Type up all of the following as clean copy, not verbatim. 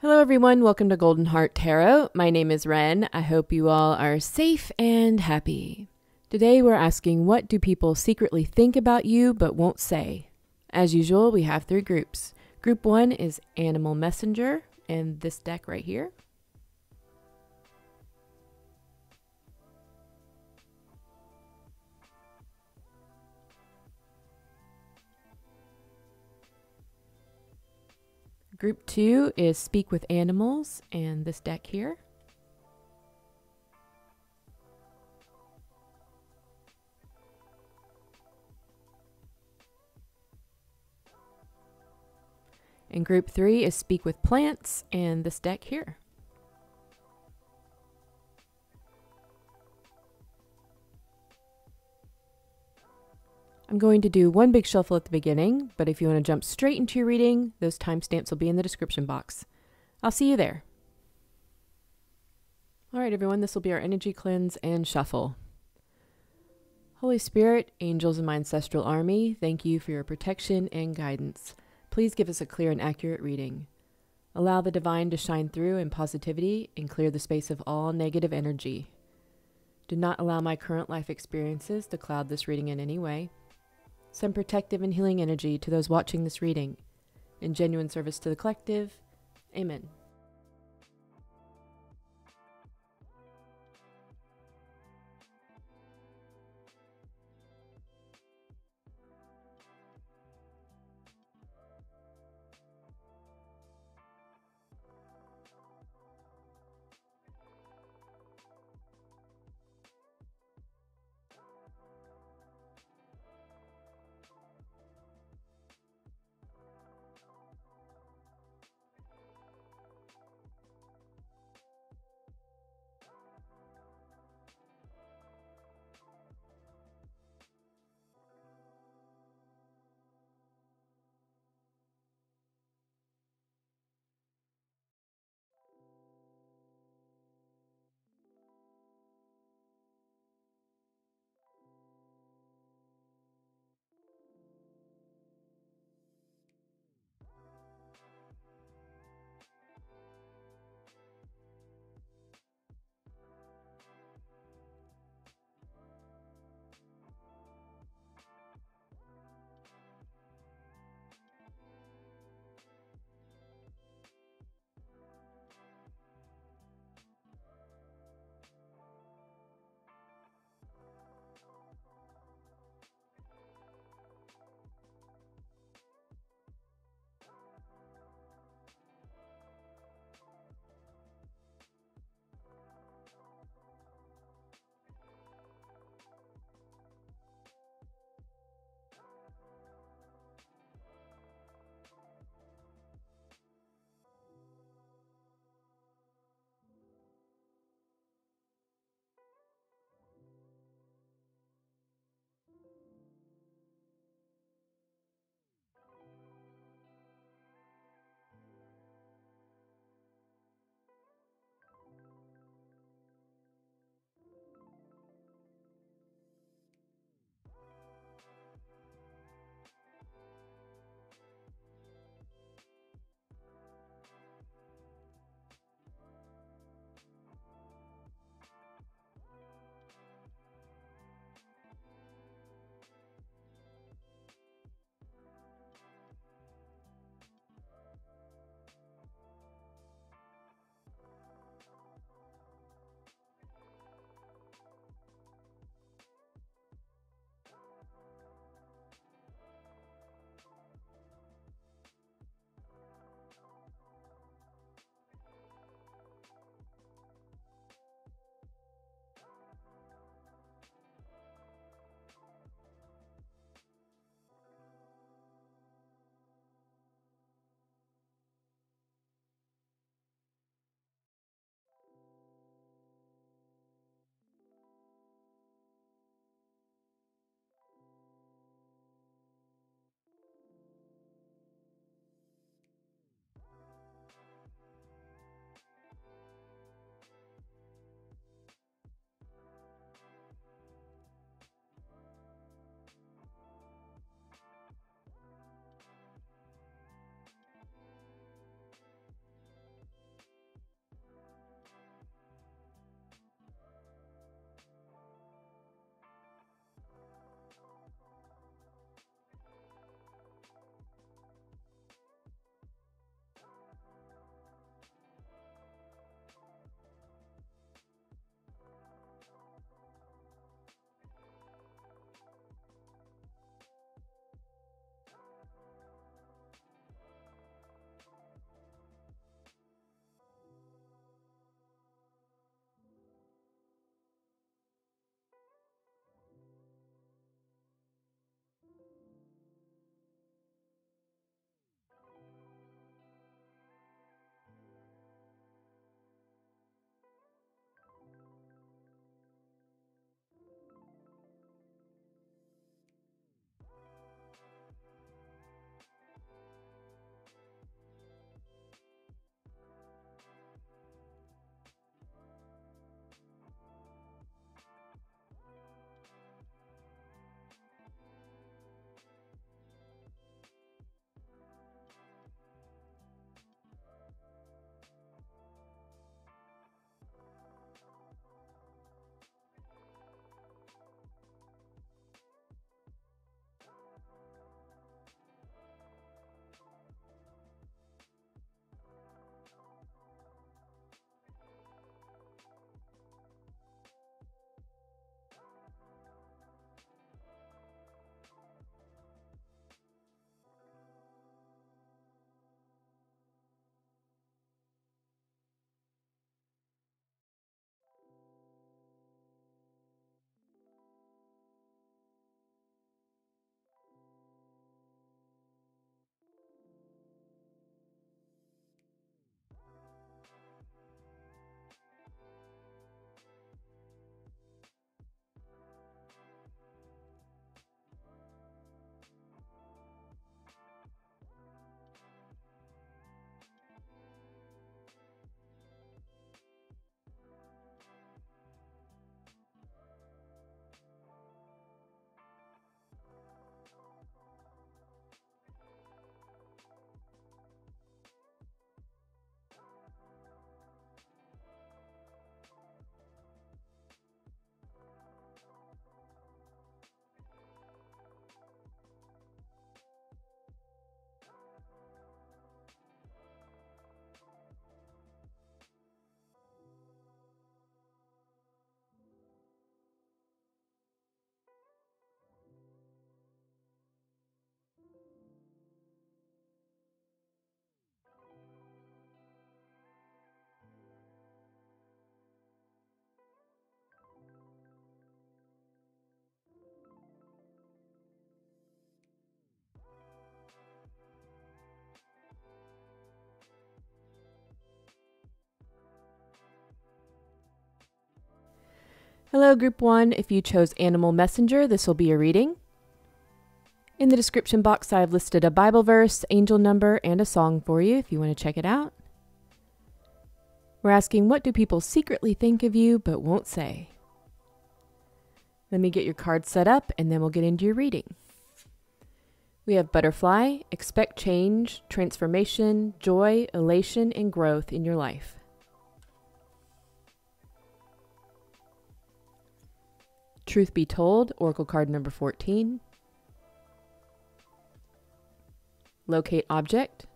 Hello everyone, welcome to Golden Heart Tarot. My name is Renn. I hope you all are safe and happy. Today we're asking, what do people secretly think about you but won't say? As usual, we have three groups. Group 1 is Animal Messenger, and this deck right here. Group 2 is Speak with Animals, and this deck here. And Group 3 is Speak with Plants, and this deck here. I'm going to do one big shuffle at the beginning, but if you want to jump straight into your reading, those timestamps will be in the description box. I'll see you there. All right, everyone, this will be our energy cleanse and shuffle. Holy Spirit, angels in my ancestral army, thank you for your protection and guidance. Please give us a clear and accurate reading. Allow the divine to shine through in positivity and clear the space of all negative energy. Do not allow my current life experiences to cloud this reading in any way. Send protective and healing energy to those watching this reading. In genuine service to the collective, Amen. Hello, Group 1. If you chose Animal Messenger, this will be a reading. In the description box, I've listed a Bible verse, angel number, and a song for you if you want to check it out. We're asking, what do people secretly think of you but won't say? Let me get your cards set up, and then we'll get into your reading. We have Butterfly, expect change, transformation, joy, elation, and growth in your life. Truth be told, Oracle card number 14. Locate object.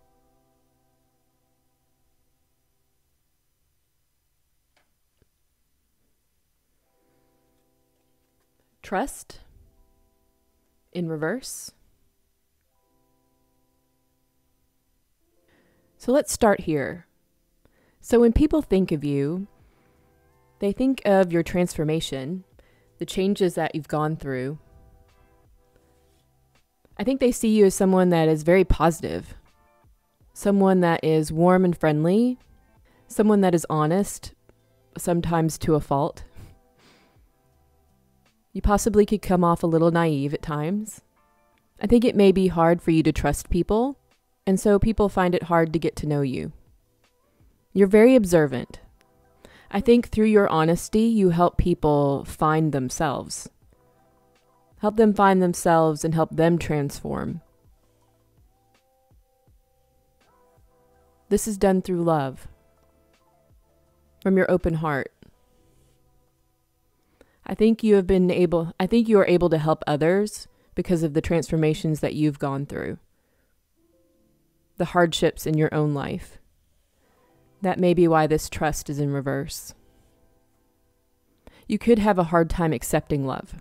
Trust in reverse. So let's start here. So when people think of you, they think of your transformation, the changes that you've gone through. I think they see you as someone that is very positive, someone that is warm and friendly, someone that is honest, sometimes to a fault. You possibly could come off a little naive at times. I think it may be hard for you to trust people, and so people find it hard to get to know you. You're very observant. I think through your honesty, you help people find themselves. Help them find themselves and help them transform. This is done through love, from your open heart. I think you are able to help others because of the transformations that you've gone through, the hardships in your own life. That may be why this trust is in reverse. You could have a hard time accepting love.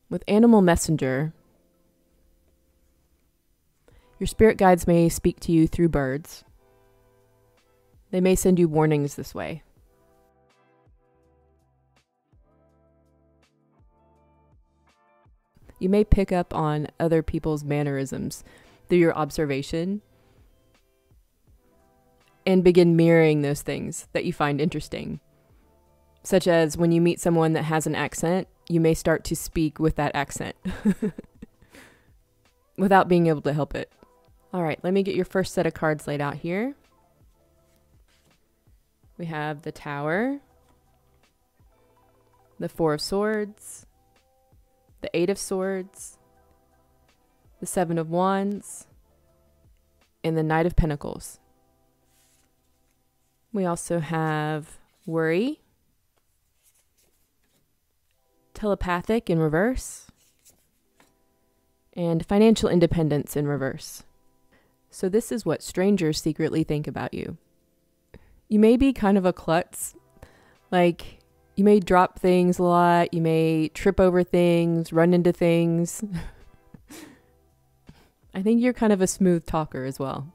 With Animal Messenger, your spirit guides may speak to you through birds. They may send you warnings this way. You may pick up on other people's mannerisms through your observation and begin mirroring those things that you find interesting. Such as when you meet someone that has an accent, you may start to speak with that accent without being able to help it. All right, let me get your first set of cards laid out here. We have the Tower, the Four of Swords, the Eight of Swords, the Seven of Wands, and the Knight of Pentacles. We also have Worry, Telepathic in reverse, and Financial Independence in reverse. So this is what strangers secretly think about you. You may be kind of a klutz, like you may drop things a lot, you may trip over things, run into things. I think you're kind of a smooth talker as well.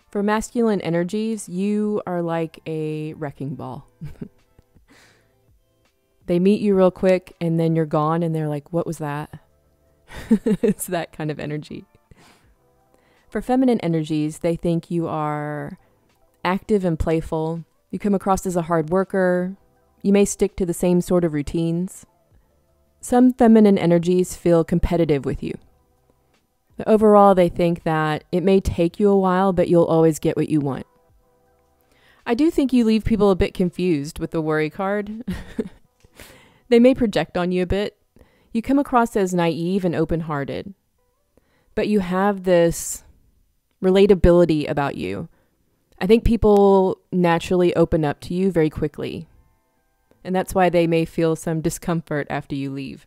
For masculine energies, you are like a wrecking ball. They meet you real quick and then you're gone and they're like, what was that? It's that kind of energy. For feminine energies, they think you are active and playful. You come across as a hard worker. You may stick to the same sort of routines. Some feminine energies feel competitive with you. But overall, they think that it may take you a while, but you'll always get what you want. I do think you leave people a bit confused with the Worry card. They may project on you a bit. You come across as naive and open-hearted, but you have this relatability about you. I think people naturally open up to you very quickly, and that's why they may feel some discomfort after you leave.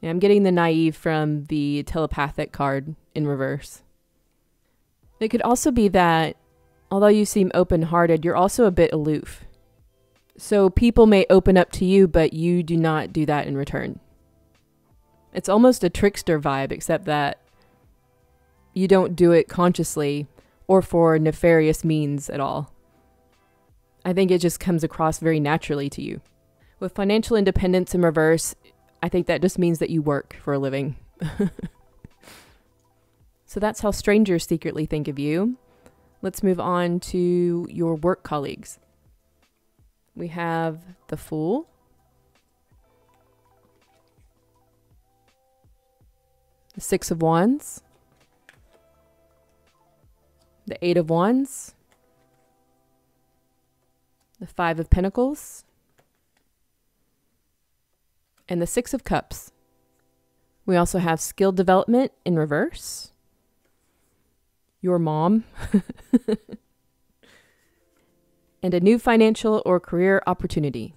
I'm getting the naive from the telepathic card in reverse. It could also be that, although you seem open-hearted, you're also a bit aloof. So people may open up to you, but you do not do that in return. It's almost a trickster vibe, except that you don't do it consciously or for nefarious means at all. I think it just comes across very naturally to you. With financial independence in reverse, I think that just means that you work for a living. So that's how strangers secretly think of you. Let's move on to your work colleagues. We have the Fool, the Six of Wands, the Eight of Wands, the Five of Pentacles, and the Six of Cups. We also have skill development in reverse, your mom, and a new financial or career opportunity.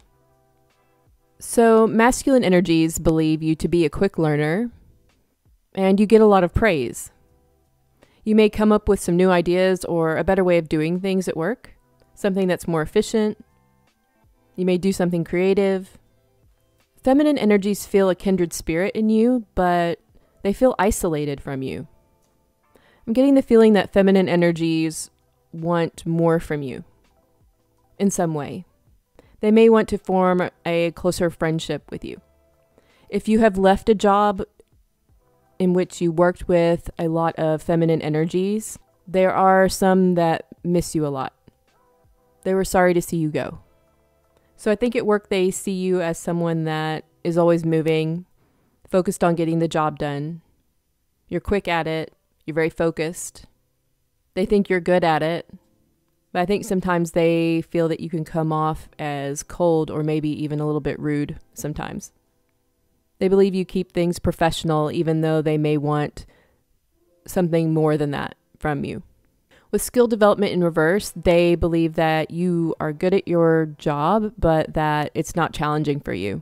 So masculine energies believe you to be a quick learner, and you get a lot of praise. You may come up with some new ideas or a better way of doing things at work, something that's more efficient. You may do something creative. Feminine energies feel a kindred spirit in you, but they feel isolated from you. I'm getting the feeling that feminine energies want more from you in some way. They may want to form a closer friendship with you. If you have left a job in which you worked with a lot of feminine energies, there are some that miss you a lot. They were sorry to see you go. So I think at work they see you as someone that is always moving, focused on getting the job done. You're quick at it. You're very focused. They think you're good at it. But I think sometimes they feel that you can come off as cold or maybe even a little bit rude sometimes. They believe you keep things professional even though they may want something more than that from you. With skill development in reverse, they believe that you are good at your job, but that it's not challenging for you.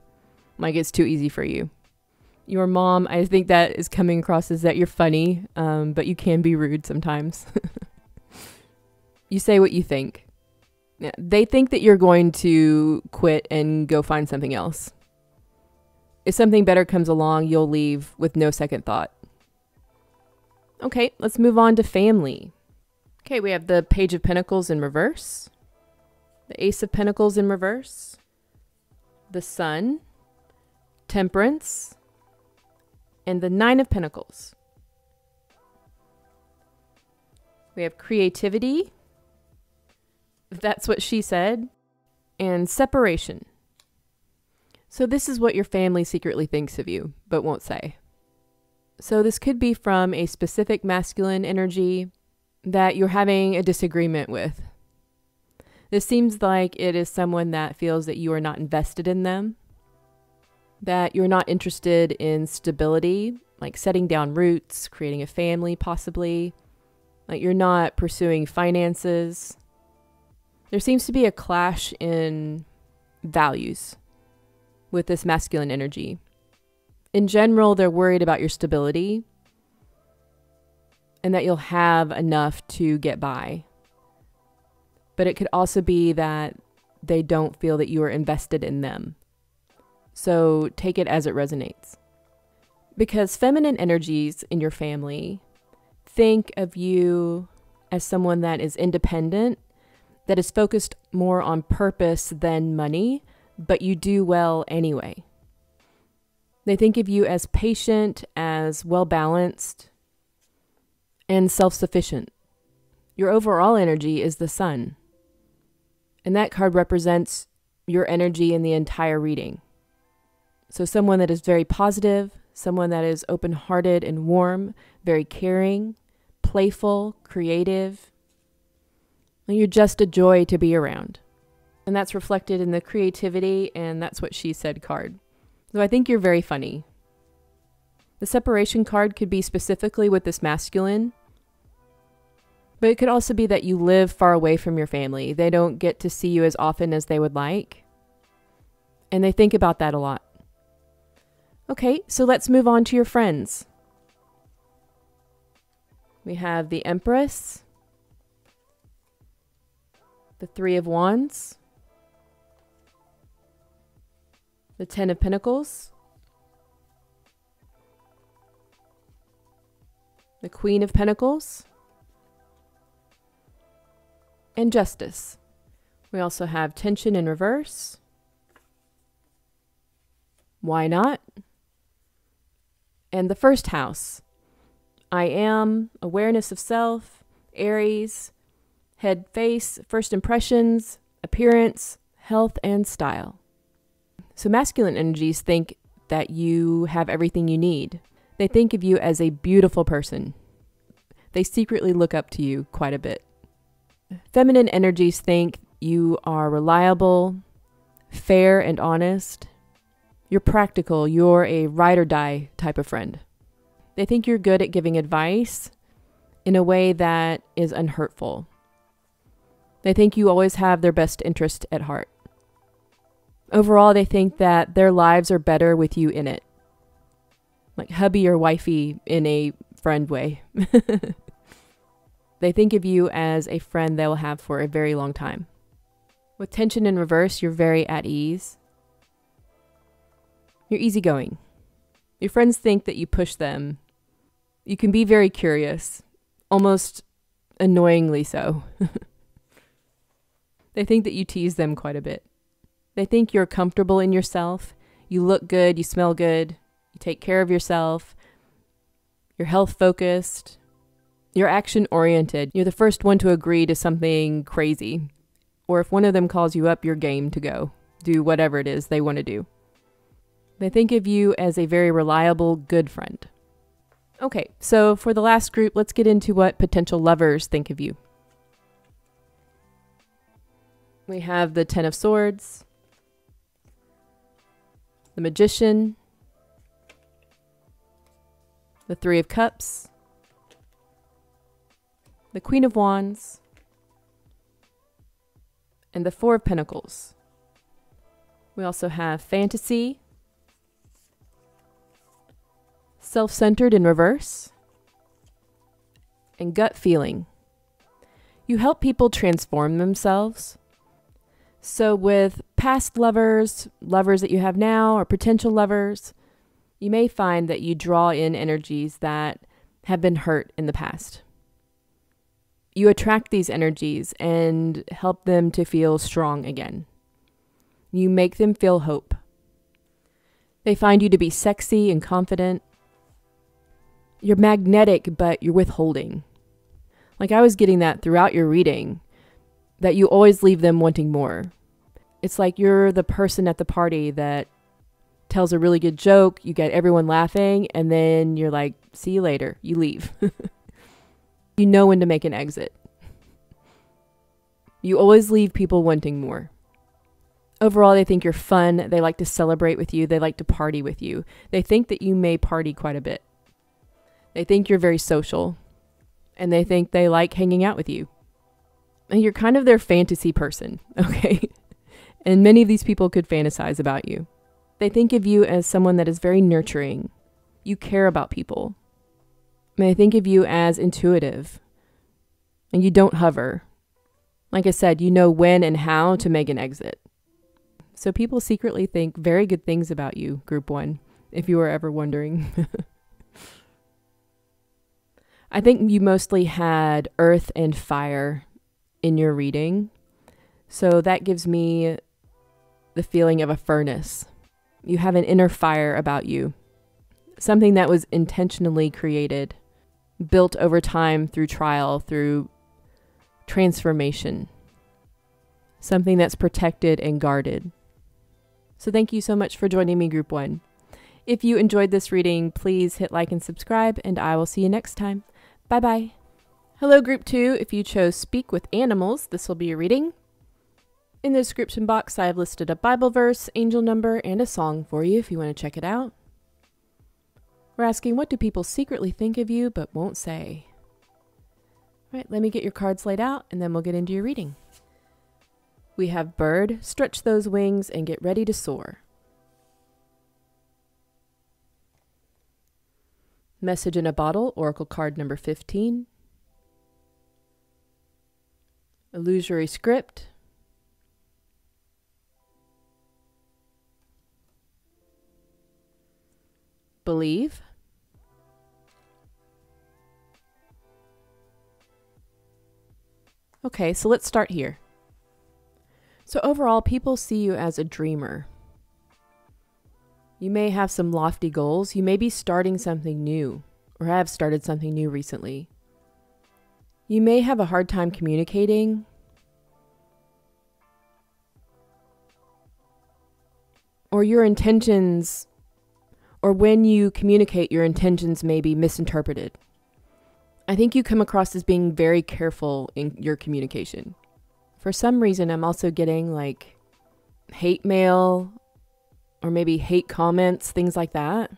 Like it's too easy for you. Your mom, I think that is coming across as that you're funny, but you can be rude sometimes. You say what you think. Yeah, they think that you're going to quit and go find something else. If something better comes along, you'll leave with no second thought. Okay, let's move on to family. Okay, we have the Page of Pentacles in reverse, the Ace of Pentacles in reverse, the Sun, Temperance, and the Nine of Pentacles. We have creativity, that's what she said, and separation. So this is what your family secretly thinks of you, but won't say. So this could be from a specific masculine energy that you're having a disagreement with. This seems like it is someone that feels that you are not invested in them, that you're not interested in stability, like setting down roots, creating a family possibly, like you're not pursuing finances. There seems to be a clash in values with this masculine energy. In general, they're worried about your stability and that you'll have enough to get by. But it could also be that they don't feel that you are invested in them. So take it as it resonates. Because feminine energies in your family think of you as someone that is independent, that is focused more on purpose than money, but you do well anyway. They think of you as patient, as well-balanced, and self-sufficient. Your overall energy is the Sun. And that card represents your energy in the entire reading. So someone that is very positive, someone that is open-hearted and warm, very caring, playful, creative. You're just a joy to be around. And that's reflected in the creativity, and that's what she said card. So I think you're very funny. The separation card could be specifically with this masculine, but it could also be that you live far away from your family. They don't get to see you as often as they would like, and they think about that a lot. Okay, so let's move on to your friends. We have the Empress, the Three of Wands, the Ten of Pentacles, the Queen of Pentacles, and Justice. We also have Tension in reverse. Why not? And the first house. I am, awareness of self, Aries, head, face, first impressions, appearance, health, and style. So masculine energies think that you have everything you need. They think of you as a beautiful person. They secretly look up to you quite a bit. Feminine energies think you are reliable, fair and honest. You're practical. You're a ride or die type of friend. They think you're good at giving advice in a way that is unhurtful. They think you always have their best interest at heart. Overall, they think that their lives are better with you in it. Like hubby or wifey in a friend way. They think of you as a friend they will have for a very long time. With tension in reverse, you're very at ease. You're easygoing. Your friends think that you push them. You can be very curious, almost annoyingly so. They think that you tease them quite a bit. They think you're comfortable in yourself. You look good, you smell good, you take care of yourself. You're health focused. You're action oriented. You're the first one to agree to something crazy. Or if one of them calls you up, you're game to go. Do whatever it is they want to do. They think of you as a very reliable, good friend. Okay, so for the last group, let's get into what potential lovers think of you. We have the Ten of Swords, the Magician, the Three of Cups, the Queen of Wands, and the Four of Pentacles. We also have fantasy, self-centered in reverse, and gut feeling. You help people transform themselves. So with past lovers, lovers that you have now, or potential lovers, you may find that you draw in energies that have been hurt in the past. You attract these energies and help them to feel strong again. You make them feel hope. They find you to be sexy and confident. You're magnetic, but you're withholding. Like I was getting that throughout your reading, that you always leave them wanting more. It's like you're the person at the party that tells a really good joke, you get everyone laughing, and then you're like, see you later, you leave. You know when to make an exit. You always leave people wanting more. Overall, they think you're fun. They like to celebrate with you. They like to party with you. They think that you may party quite a bit. They think you're very social. And they think they like hanging out with you. And you're kind of their fantasy person, okay? And many of these people could fantasize about you. They think of you as someone that is very nurturing. You care about people. And they think of you as intuitive. And you don't hover. Like I said, you know when and how to make an exit. So people secretly think very good things about you, Group 1, if you were ever wondering. I think you mostly had earth and fire in your reading. So that gives me the feeling of a furnace. You have an inner fire about you. Something that was intentionally created, built over time through trial, through transformation. Something that's protected and guarded. So thank you so much for joining me, Group 1. If you enjoyed this reading, please hit like and subscribe, and I will see you next time. Bye-bye. Hello, Group 2. If you chose Speak with Animals, this will be your reading. In the description box, I have listed a Bible verse, angel number, and a song for you if you want to check it out. We're asking, what do people secretly think of you but won't say? All right, let me get your cards laid out, and then we'll get into your reading. We have bird, stretch those wings and get ready to soar. Message in a bottle, oracle card number 15. Illusory script. Believe. Okay, so let's start here. So overall, people see you as a dreamer. You may have some lofty goals. You may be starting something new or have started something new recently. You may have a hard time communicating. Or your intentions or when you communicate, your intentions may be misinterpreted. I think you come across as being very careful in your communication. For some reason, I'm also getting like hate mail or maybe hate comments, things like that.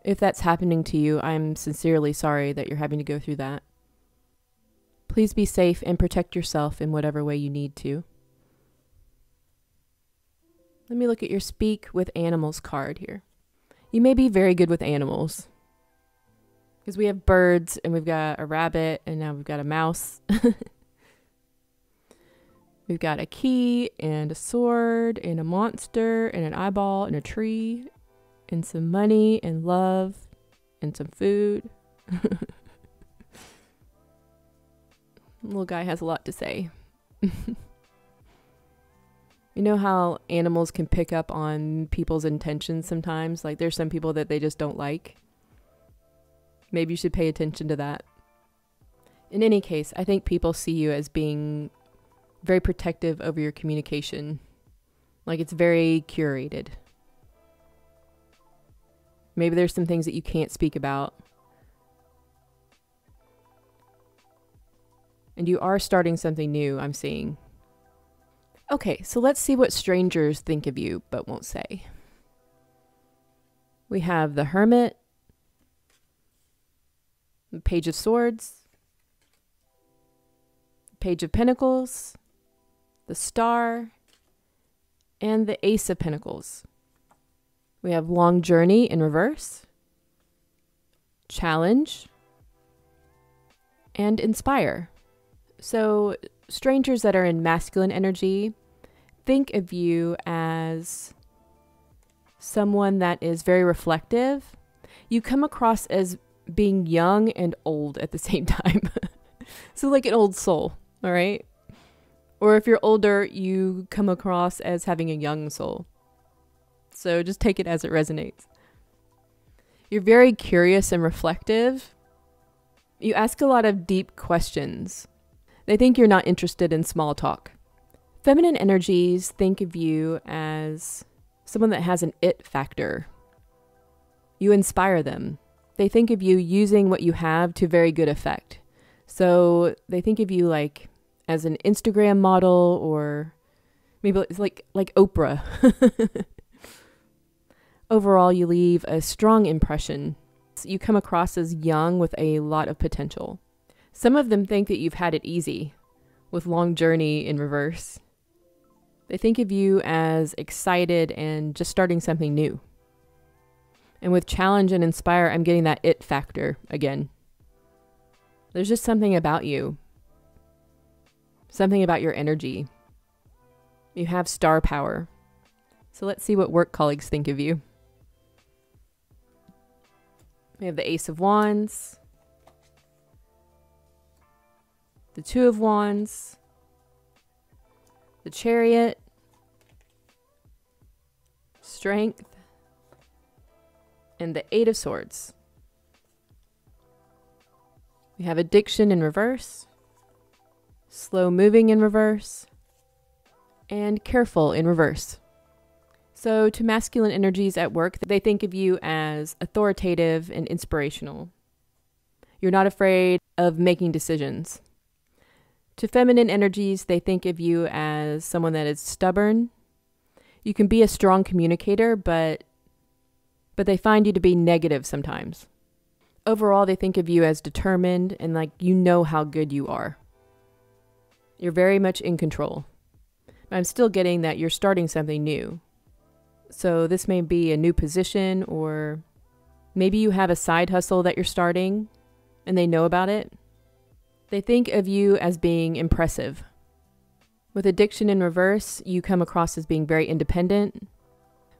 If that's happening to you, I'm sincerely sorry that you're having to go through that. Please be safe and protect yourself in whatever way you need to. Let me look at your Speak with Animals card here. You may be very good with animals, because we have birds and we've got a rabbit and now we've got a mouse. We've got a key and a sword and a monster and an eyeball and a tree and some money and love and some food. Little guy has a lot to say. You know how animals can pick up on people's intentions sometimes? Like there's some people that they just don't like. Maybe you should pay attention to that. In any case, I think people see you as being very protective over your communication. Like it's very curated. Maybe there's some things that you can't speak about. And you are starting something new, I'm seeing. Okay, so let's see what strangers think of you, but won't say. We have the Hermit, the Page of Swords, the Page of Pentacles, the Star, and the Ace of Pentacles. We have Long Journey in reverse, Challenge, and Inspire. So strangers that are in masculine energy, think of you as someone that is very reflective. You come across as being young and old at the same time. So like an old soul, all right? Or if you're older, you come across as having a young soul. So just take it as it resonates. You're very curious and reflective. You ask a lot of deep questions. They think you're not interested in small talk. Feminine energies think of you as someone that has an it factor. You inspire them. They think of you using what you have to very good effect. So they think of you like as an Instagram model, or maybe it's like Oprah. Overall, you leave a strong impression. You come across as young with a lot of potential. Some of them think that you've had it easy, with Long Journey in reverse. They think of you as excited and just starting something new. And with Challenge and Inspire, I'm getting that it factor again. There's just something about you. Something about your energy. You have star power. So let's see what work colleagues think of you. We have the Ace of Wands, the Two of Wands, the Chariot, Strength, and the Eight of Swords. We have Addiction in reverse, Slow Moving in reverse, and Careful in reverse. So to masculine energies at work, they think of you as authoritative and inspirational. You're not afraid of making decisions. To feminine energies, they think of you as someone that is stubborn. You can be a strong communicator, but they find you to be negative sometimes. Overall, they think of you as determined and like you know how good you are. You're very much in control. But I'm still getting that you're starting something new. So this may be a new position, or maybe you have a side hustle that you're starting and they know about it. They think of you as being impressive. With Addiction in reverse, you come across as being very independent.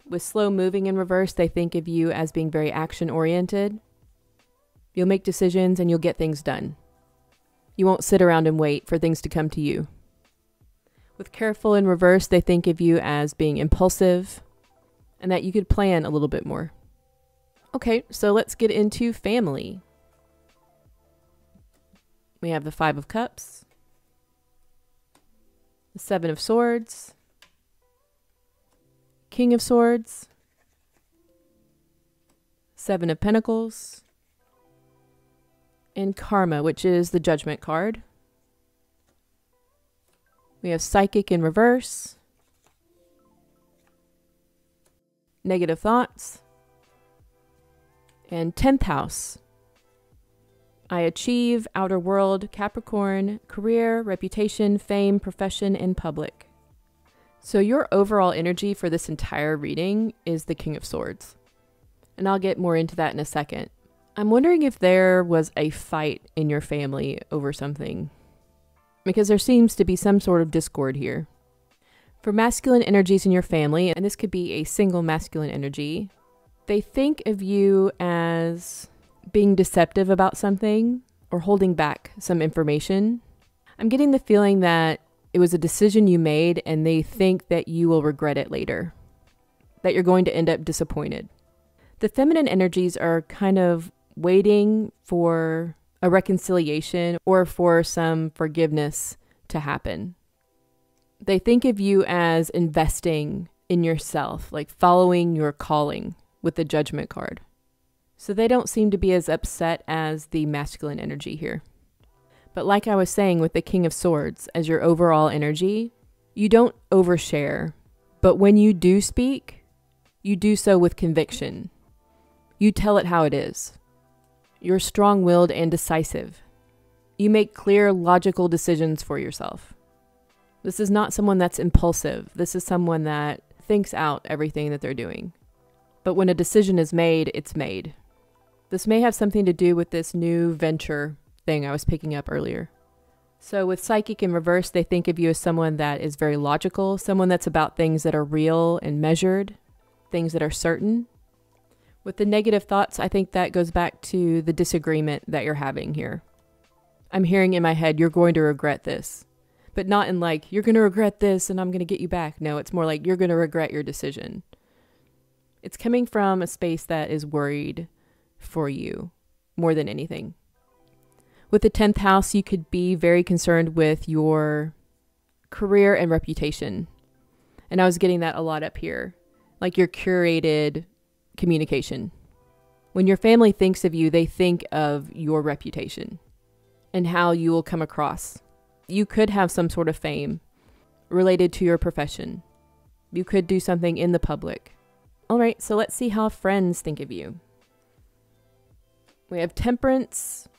With Slow Moving in reverse, they think of you as being very action-oriented. You'll make decisions and you'll get things done. You won't sit around and wait for things to come to you. With Careful in reverse, they think of you as being impulsive and that you could plan a little bit more. Okay, so let's get into family. We have the Five of Cups, the Seven of Swords, King of Swords, Seven of Pentacles, and Karma, which is the Judgment card. We have Psychic in reverse, Negative Thoughts, and 10th house. I achieve, outer world, Capricorn, career, reputation, fame, profession, and public. So your overall energy for this entire reading is the King of Swords. And I'll get more into that in a second. I'm wondering if there was a fight in your family over something, because there seems to be some sort of discord here. For masculine energies in your family, and this could be a single masculine energy, they think of you as being deceptive about something or holding back some information. I'm getting the feeling that it was a decision you made and they think that you will regret it later, that you're going to end up disappointed. The feminine energies are kind of waiting for a reconciliation or for some forgiveness to happen. They think of you as investing in yourself, like following your calling with the Judgment card. So they don't seem to be as upset as the masculine energy here. But like I was saying with the King of Swords, as your overall energy, you don't overshare. But when you do speak, you do so with conviction. You tell it how it is. You're strong-willed and decisive. You make clear, logical decisions for yourself. This is not someone that's impulsive. This is someone that thinks out everything that they're doing. But when a decision is made, it's made. This may have something to do with this new venture thing I was picking up earlier. So with Psychic in reverse, they think of you as someone that is very logical, someone that's about things that are real and measured, things that are certain. With the Negative Thoughts, I think that goes back to the disagreement that you're having here. I'm hearing in my head, you're going to regret this. But not in like, you're going to regret this and I'm going to get you back. No, it's more like, you're going to regret your decision. It's coming from a space that is worried for you more than anything. With the 10th house, you could be very concerned with your career and reputation. And I was getting that a lot up here. Like your curated communication. When your family thinks of you, they think of your reputation and how you will come across. You could have some sort of fame related to your profession. You could do something in the public. All right, so let's see how friends think of you. We have Temperance,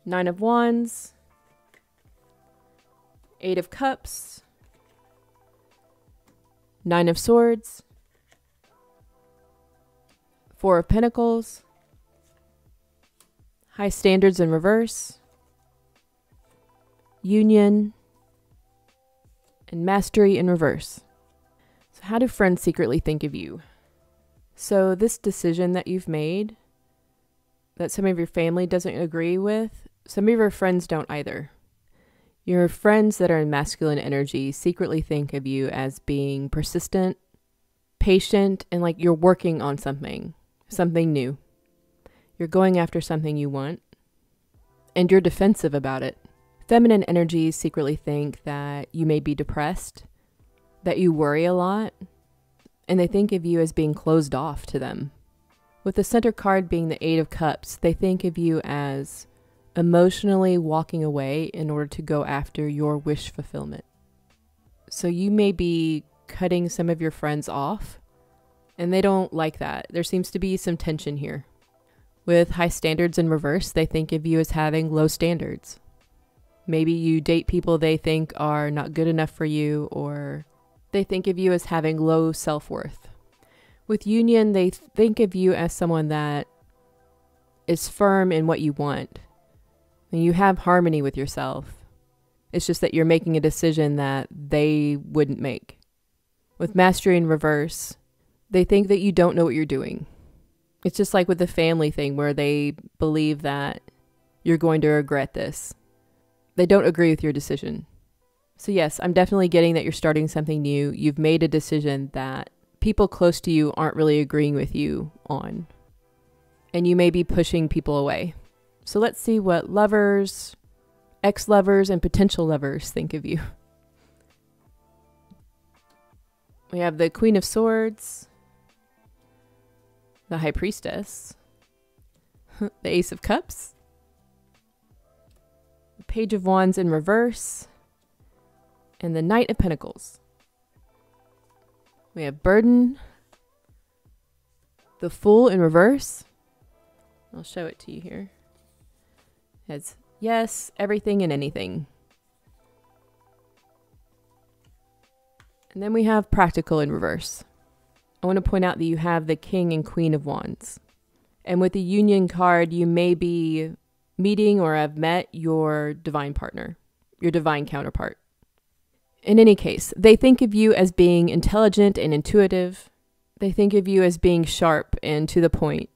Nine of Wands, Eight of Cups, Nine of Swords, Four of Pentacles, High Standards in reverse, Union, and Mastery in reverse. So how do friends secretly think of you? So this decision that you've made, that some of your family doesn't agree with, some of your friends don't either. Your friends that are in masculine energy secretly think of you as being persistent, patient, and like you're working on something new. You're going after something you want, and you're defensive about it. Feminine energies secretly think that you may be depressed, that you worry a lot, and they think of you as being closed off to them. With the center card being the Eight of Cups, they think of you as emotionally walking away in order to go after your wish fulfillment. So you may be cutting some of your friends off, and they don't like that. There seems to be some tension here. With High Standards in reverse, they think of you as having low standards. Maybe you date people they think are not good enough for you, or they think of you as having low self-worth. With Union, they think of you as someone that is firm in what you want. And you have harmony with yourself. It's just that you're making a decision that they wouldn't make. With Mastery in reverse, they think that you don't know what you're doing. It's just like with the family thing where they believe that you're going to regret this. They don't agree with your decision. So yes, I'm definitely getting that you're starting something new. You've made a decision that people close to you aren't really agreeing with you on. And you may be pushing people away. So let's see what lovers, ex-lovers, and potential lovers think of you. We have the Queen of Swords, the High Priestess, the Ace of Cups, the Page of Wands in reverse, and the Knight of Pentacles. We have Burden, the Fool in reverse. I'll show it to you here. It has yes, everything and anything. And then we have Practical in reverse. I want to point out that you have the King and Queen of Wands. And with the Union card, you may be meeting or have met your divine partner, your divine counterpart. In any case, they think of you as being intelligent and intuitive. They think of you as being sharp and to the point.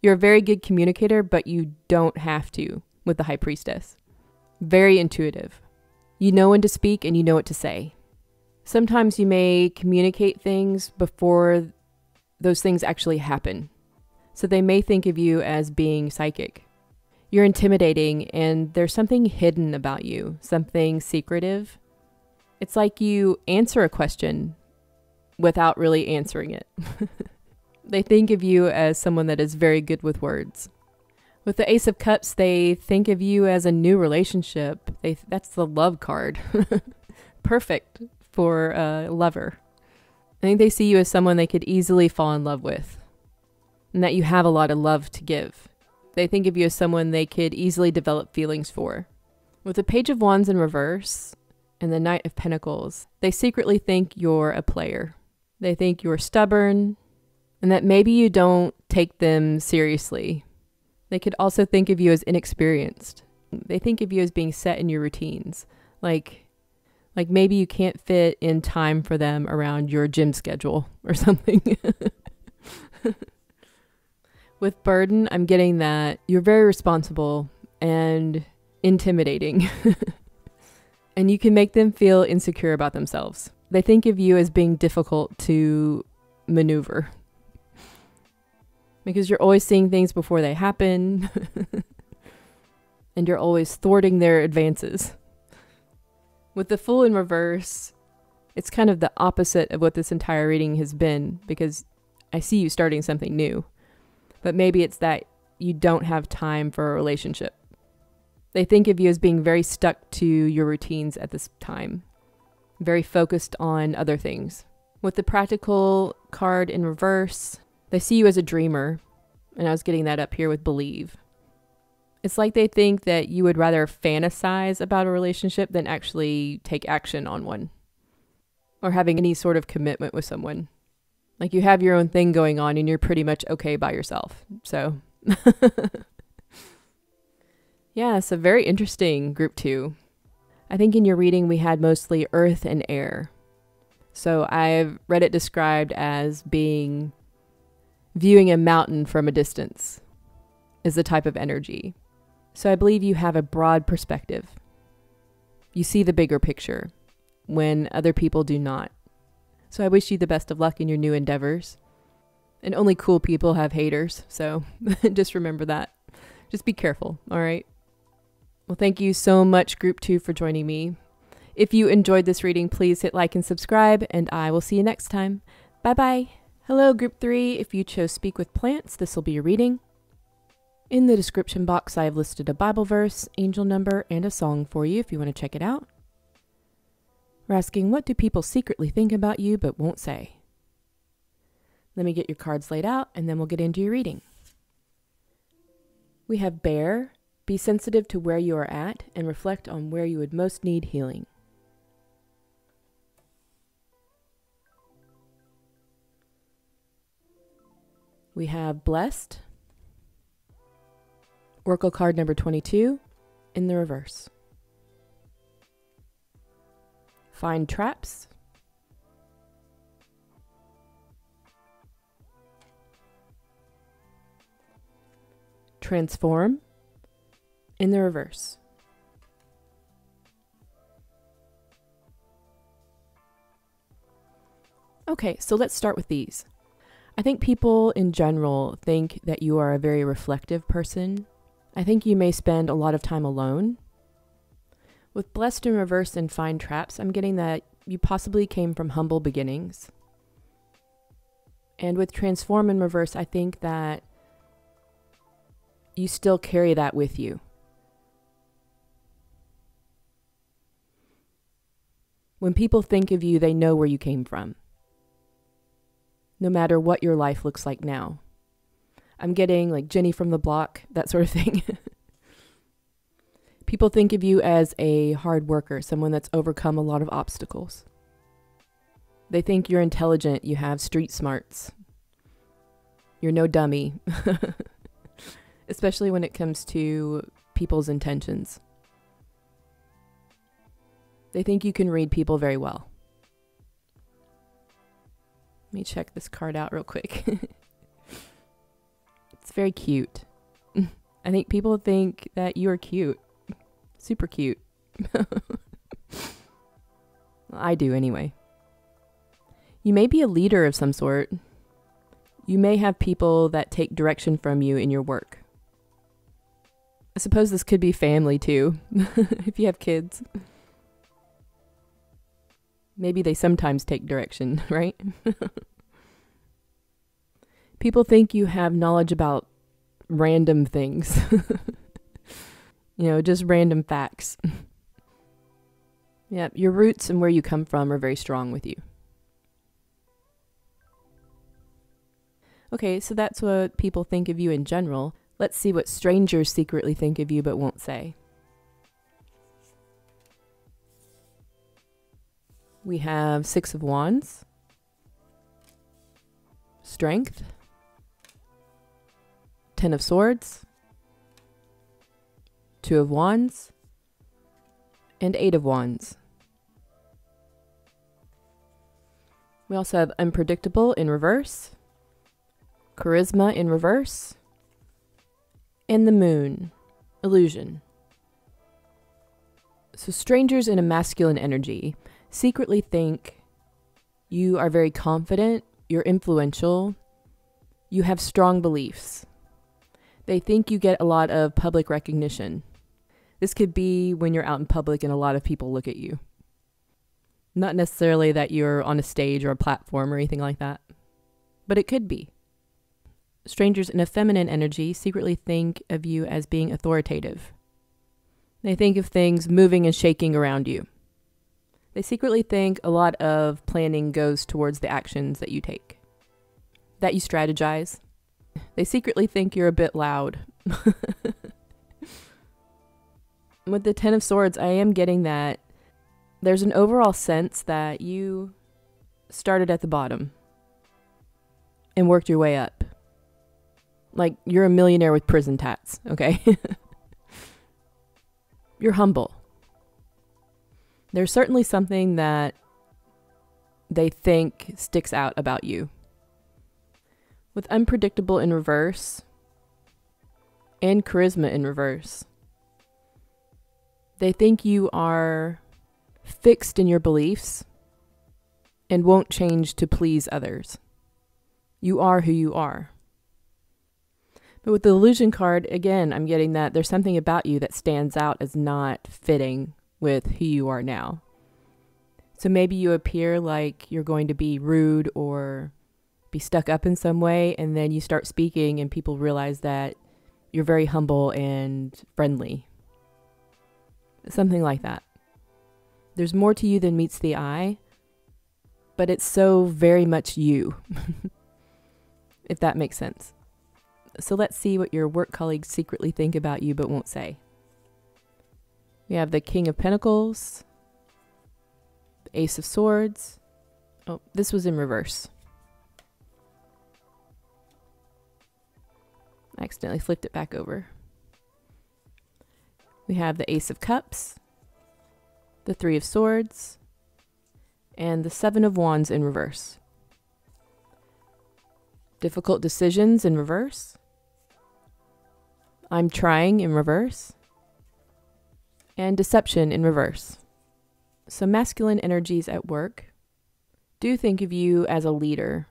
You're a very good communicator, but you don't have to with the High Priestess. Very intuitive. You know when to speak and you know what to say. Sometimes you may communicate things before those things actually happen. So they may think of you as being psychic. You're intimidating and there's something hidden about you, something secretive. It's like you answer a question without really answering it. They think of you as someone that is very good with words. With the Ace of Cups, they think of you as a new relationship. That's the love card. Perfect for a lover. I think they see you as someone they could easily fall in love with, and that you have a lot of love to give. They think of you as someone they could easily develop feelings for. With the Page of Wands in reverse and the Knight of Pentacles, they secretly think you're a player. They think you're stubborn and that maybe you don't take them seriously. They could also think of you as inexperienced. They think of you as being set in your routines. Like maybe you can't fit in time for them around your gym schedule or something. With Burden, I'm getting that you're very responsible and intimidating. And you can make them feel insecure about themselves. They think of you as being difficult to maneuver. Because you're always seeing things before they happen. And you're always thwarting their advances. With the Fool in reverse, it's kind of the opposite of what this entire reading has been, because I see you starting something new. But maybe it's that you don't have time for a relationship. They think of you as being very stuck to your routines at this time. Very focused on other things. With the Practical card in reverse, they see you as a dreamer. And I was getting that up here with Believe. It's like they think that you would rather fantasize about a relationship than actually take action on one. Or having any sort of commitment with someone. Like you have your own thing going on and you're pretty much okay by yourself. So, yeah, so very interesting group 2. I think in your reading we had mostly earth and air. So I've read it described as being viewing a mountain from a distance is the type of energy. So I believe you have a broad perspective. You see the bigger picture when other people do not. So I wish you the best of luck in your new endeavors. And only cool people have haters, so just remember that. Just be careful, all right? Well, thank you so much, Group 2, for joining me. If you enjoyed this reading, please hit like and subscribe, and I will see you next time. Bye-bye. Hello, Group 3. If you chose Speak with Plants, this will be your reading. In the description box, I have listed a Bible verse, angel number, and a song for you if you want to check it out. We're asking, what do people secretly think about you but won't say? Let me get your cards laid out, and then we'll get into your reading. We have Bear. Be sensitive to where you are at and reflect on where you would most need healing. We have Blessed. Oracle card number 22 in the reverse. Find traps. Transform in the reverse. Okay, so let's start with these. I think people in general think that you are a very reflective person. I think you may spend a lot of time alone. With Blessed in reverse and Find traps, I'm getting that you possibly came from humble beginnings. And with transform in reverse, I think that you still carry that with you. When people think of you, they know where you came from, no matter what your life looks like now. I'm getting like Jenny from the block, that sort of thing. People think of you as a hard worker, someone that's overcome a lot of obstacles. They think you're intelligent, you have street smarts. You're no dummy. Especially when it comes to people's intentions. They think you can read people very well. Let me check this card out real quick. It's very cute. I think people think that you are cute. Super cute. Well, I do anyway. You may be a leader of some sort. You may have people that take direction from you in your work. I suppose this could be family too, if you have kids. Maybe they sometimes take direction, right? People think you have knowledge about random things. Just random facts. Yeah, your roots and where you come from are very strong with you. Okay, so that's what people think of you in general. Let's see what strangers secretly think of you but won't say. We have 6 of Wands, Strength, 10 of Swords, 2 of Wands, and 8 of Wands. We also have Unpredictable in reverse, Charisma in reverse, and the Moon, Illusion. So strangers in a masculine energy secretly think you are very confident, you're influential, you have strong beliefs. They think you get a lot of public recognition. This could be when you're out in public and a lot of people look at you. Not necessarily that you're on a stage or a platform or anything like that, but it could be. Strangers in a feminine energy secretly think of you as being authoritative. They think of things moving and shaking around you. They secretly think a lot of planning goes towards the actions that you take, that you strategize. They secretly think you're a bit loud. With the 10 of Swords, I am getting that there's an overall sense that you started at the bottom and worked your way up. Like you're a millionaire with prison tats, okay? You're humble. There's certainly something that they think sticks out about you. With Unpredictable in reverse and Charisma in reverse, they think you are fixed in your beliefs and won't change to please others. You are who you are. But with the Illusion card, again, I'm getting that there's something about you that stands out as not fitting with who you are now. So maybe you appear like you're going to be rude or be stuck up in some way, and then you start speaking and people realize that you're very humble and friendly. Something like that. There's more to you than meets the eye, but it's so very much you, if that makes sense. So let's see what your work colleagues secretly think about you but won't say. We have the King of Pentacles, the Ace of Swords. Oh, this was in reverse. I accidentally flipped it back over. We have the Ace of Cups, the 3 of Swords, and the 7 of Wands in reverse. Difficult decisions in reverse. I'm trying in reverse. And deception in reverse. So masculine energies at work do think of you as a leader.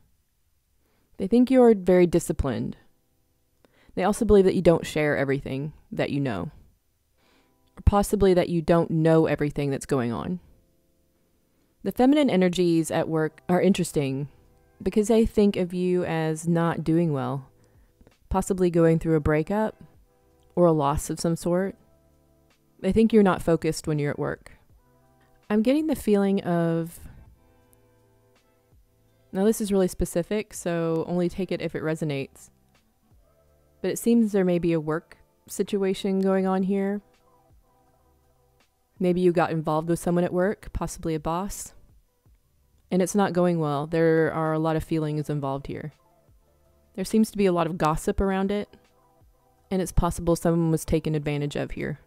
They think you're very disciplined. They also believe that you don't share everything that you know. Or possibly that you don't know everything that's going on. The feminine energies at work are interesting because they think of you as not doing well, possibly going through a breakup or a loss of some sort. They think you're not focused when you're at work. I'm getting the feeling of, now this is really specific, so only take it if it resonates. But it seems there may be a work situation going on here. Maybe you got involved with someone at work, possibly a boss, and it's not going well. There are a lot of feelings involved here. There seems to be a lot of gossip around it, and it's possible someone was taken advantage of here.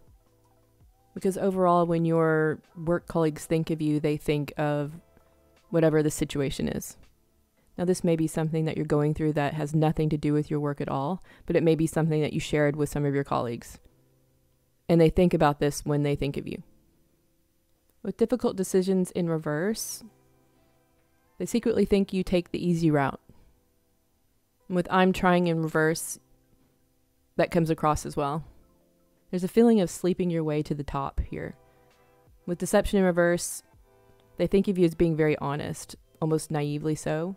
Because overall, when your work colleagues think of you, they think of whatever the situation is. Now, this may be something that you're going through that has nothing to do with your work at all, but it may be something that you shared with some of your colleagues. And they think about this when they think of you. With difficult decisions in reverse, they secretly think you take the easy route. And with I'm trying in reverse, that comes across as well. There's a feeling of sleeping your way to the top here. With deception in reverse, they think of you as being very honest, almost naively so.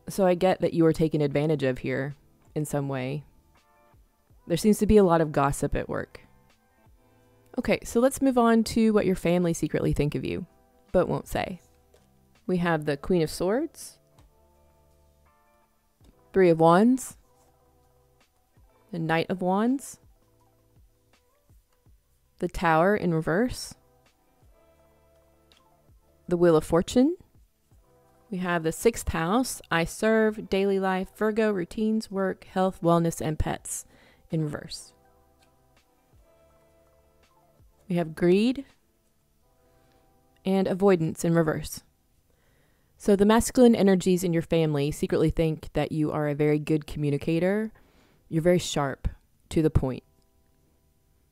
So I get that you are taken advantage of here in some way. There seems to be a lot of gossip at work. Okay, so let's move on to what your family secretly think of you, but won't say. We have the Queen of Swords, Three of Wands, the Knight of Wands, the Tower in reverse, the Wheel of Fortune. We have the 6th house, I serve, daily life, Virgo, routines, work, health, wellness, and pets in reverse. We have greed and avoidance in reverse. So the masculine energies in your family secretly think that you are a very good communicator. You're very sharp, to the point.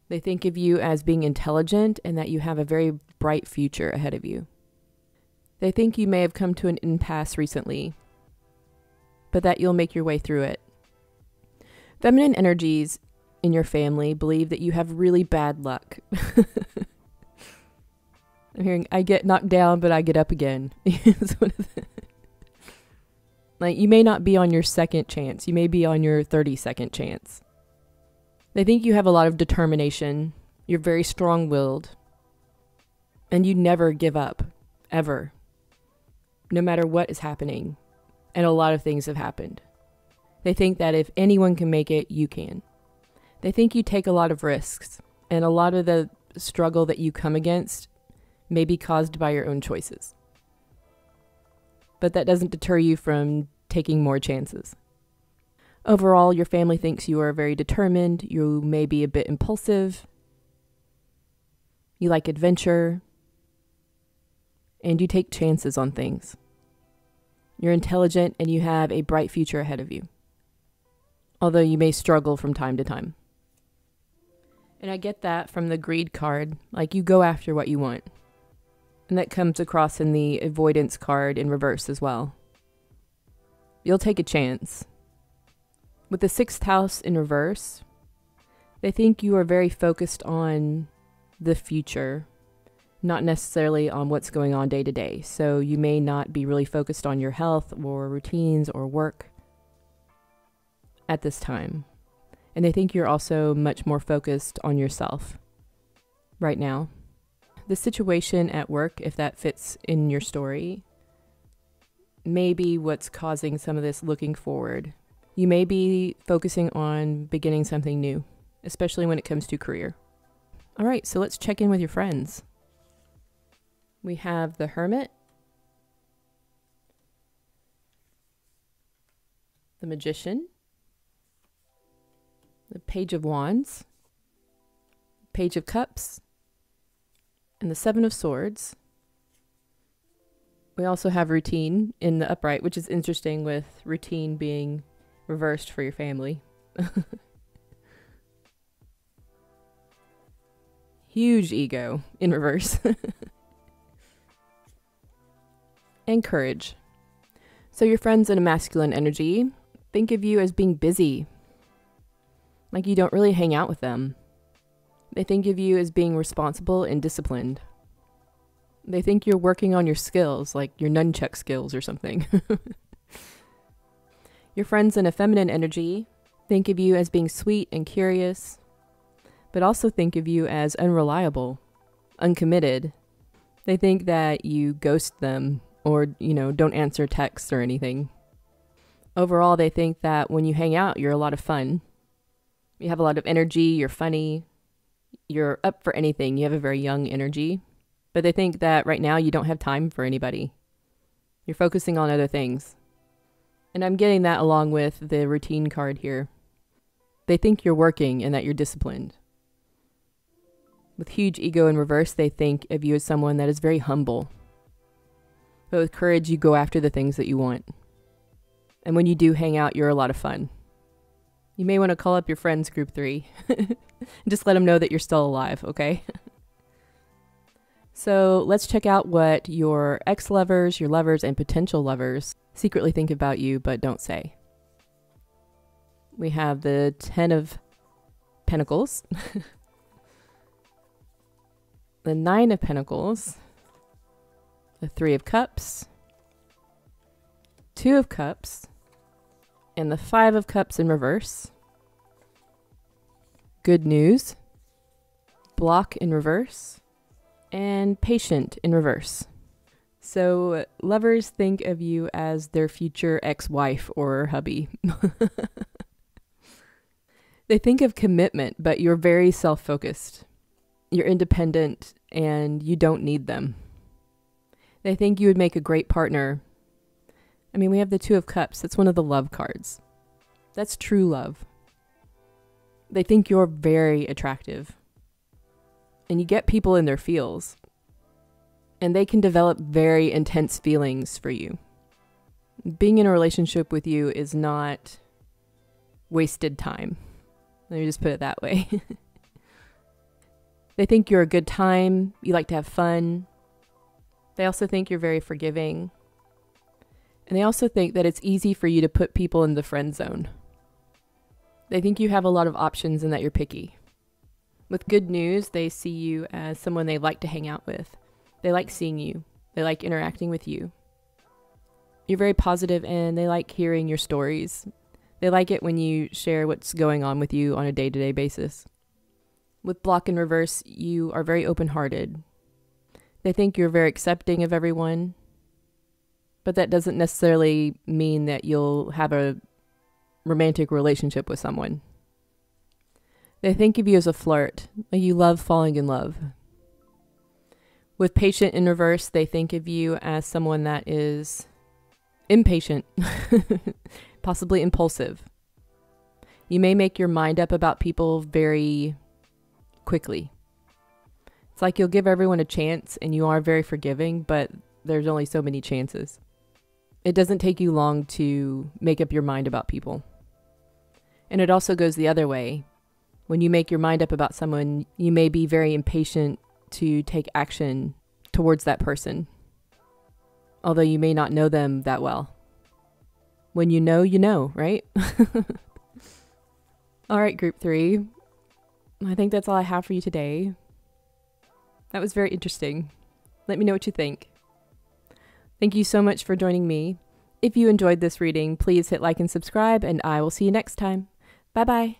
They think of you as being intelligent and that you have a very bright future ahead of you. They think you may have come to an impasse recently, but that you'll make your way through it. Feminine energies in your family believe that you have really bad luck. I'm hearing, I get knocked down, but I get up again. Like, you may not be on your second chance. You may be on your 32nd chance. They think you have a lot of determination. You're very strong-willed. And you never give up, ever. No matter what is happening. And a lot of things have happened. They think that if anyone can make it, you can. They think you take a lot of risks. And a lot of the struggle that you come against may be caused by your own choices. But that doesn't deter you from taking more chances. Overall, your family thinks you are very determined. You may be a bit impulsive. You like adventure. And you take chances on things. You're intelligent and you have a bright future ahead of you. Although you may struggle from time to time. And I get that from the greed card. Like, you go after what you want. And that comes across in the avoidance card in reverse as well. You'll take a chance. With the 6th house in reverse, they think you are very focused on the future, not necessarily on what's going on day to day. So you may not be really focused on your health or routines or work at this time. And they think you're also much more focused on yourself right now. The situation at work, if that fits in your story, may be what's causing some of this looking forward. You may be focusing on beginning something new, especially when it comes to career. All right, so let's check in with your friends. We have the Hermit, the Magician, the Page of Wands, Page of Cups, and the 7 of Swords. We also have routine in the upright, which is interesting with routine being reversed for your family. Huge ego in reverse. And courage. So your friends in a masculine energy think of you as being busy. Like you don't really hang out with them. They think of you as being responsible and disciplined. They think you're working on your skills, like your nunchuck skills or something. Your friends in a feminine energy think of you as being sweet and curious, but also think of you as unreliable, uncommitted. They think that you ghost them or, don't answer texts or anything. Overall, they think that when you hang out, you're a lot of fun. You have a lot of energy, you're funny, you're up for anything, you have a very young energy. But they think that right now you don't have time for anybody. You're focusing on other things. And I'm getting that along with the routine card here. They think you're working and that you're disciplined. With huge ego in reverse, they think of you as someone that is very humble. But with courage, you go after the things that you want. And when you do hang out, you're a lot of fun. You may want to call up your friends, group 3. Just let them know that you're still alive, okay? So let's check out what your ex-lovers, your lovers, and potential lovers secretly think about you but don't say. We have the 10 of Pentacles, the 9 of Pentacles, the 3 of Cups, 2 of Cups, and the 5 of Cups in reverse. Good news, block in reverse, and patient in reverse. So lovers think of you as their future ex-wife or hubby. They think of commitment, but you're very self-focused. You're independent and you don't need them. They think you would make a great partner. I mean, we have the 2 of Cups. That's one of the love cards. That's true love. They think you're very attractive. And you get people in their feels. And they can develop very intense feelings for you. Being in a relationship with you is not wasted time. Let me just put it that way. They think you're a good time. You like to have fun. They also think you're very forgiving. And they also think that it's easy for you to put people in the friend zone. They think you have a lot of options and that you're picky. With good news, they see you as someone they like to hang out with. They like seeing you. They like interacting with you. You're very positive and they like hearing your stories. They like it when you share what's going on with you on a day-to-day basis. With block in reverse, you are very open-hearted. They think you're very accepting of everyone, but that doesn't necessarily mean that you'll have a romantic relationship with someone. They think of you as a flirt, like you love falling in love. With patient in reverse, they think of you as someone that is impatient, possibly impulsive. You may make your mind up about people very quickly. It's like you'll give everyone a chance and you are very forgiving, but there's only so many chances. It doesn't take you long to make up your mind about people. And it also goes the other way. When you make your mind up about someone, you may be very impatient to take action towards that person, although you may not know them that well. When you know, right? All right, group 3. I think that's all I have for you today. That was very interesting. Let me know what you think. Thank you so much for joining me. If you enjoyed this reading, please hit like and subscribe, and I will see you next time. Bye-bye.